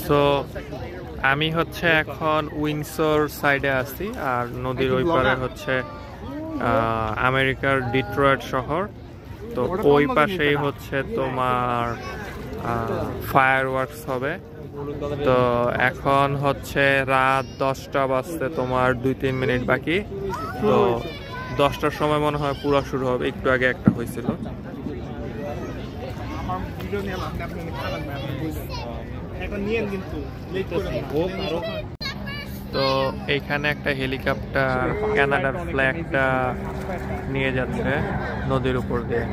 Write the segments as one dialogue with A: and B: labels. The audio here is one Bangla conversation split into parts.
A: সো আমি হচ্ছে এখন উইন্ডসর সাইডে আছি, আর নদীর ওই পারে হচ্ছে আমেরিকার ডিট্রয়েট শহর। তো ওই পাশেই হচ্ছে তোমার ফায়ার ওয়ার্কস হবে। তো এখন হচ্ছে রাত 10টা বাজতে তোমার 2-3 মিনিট বাকি। তো 10টার সময় মনে হয় পুরো শুরু হবে, একটু আগে একটা হয়েছিল। তো এইখানে একটা হেলিকপ্টার কানাডার ফ্ল্যাগটা নিয়ে যাচ্ছে নদীর উপর দিয়ে।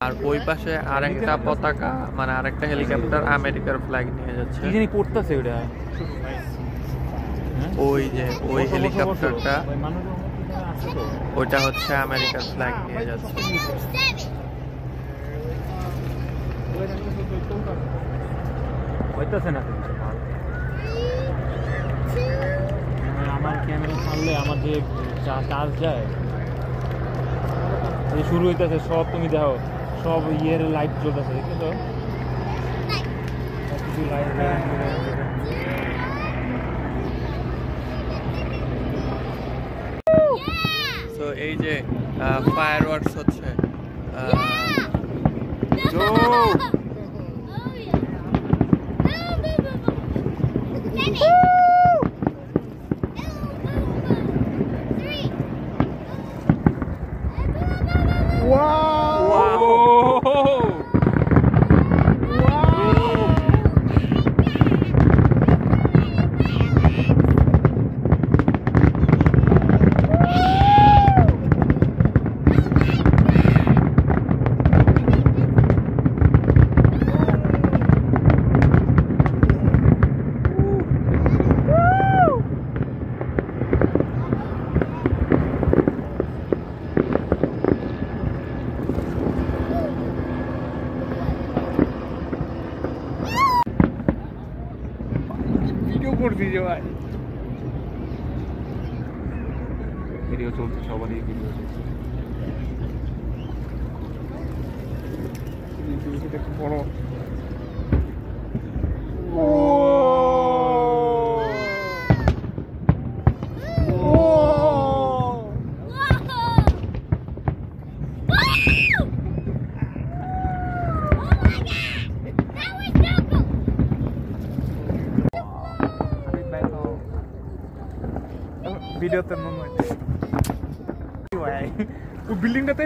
A: আর ওই পাশে আরেকটা পতাকা, মানে আরেকটা হেলিকপ্টার আমেরিকার ফ্ল্যাগ নিয়ে যাচ্ছে।
B: পড়তেছে ওটা,
A: ওই যে ওই হেলিকপ্টারটা, ওইটা হচ্ছে আমেরিকার ফ্ল্যাগ নিয়ে যাচ্ছে।
B: হইতেছে না আমার ক্যামেরা ছাড়লে আমার যে চার্জ যায় শুরু হইতেছে সব, তুমি দেখো সব ইয়ের লাইট জ্বলতেছে, দেখতেছো কিছু লাইট।
A: তো এই যে ফায়ার ওয়ার্কস হচ্ছে।
B: ভিডিও করছি যে ভাই, ভিডিও চলছে, সবারই ভিডিও চলছে। বড় ভিডিওতে মনে হয় বিল্ডিংটাতে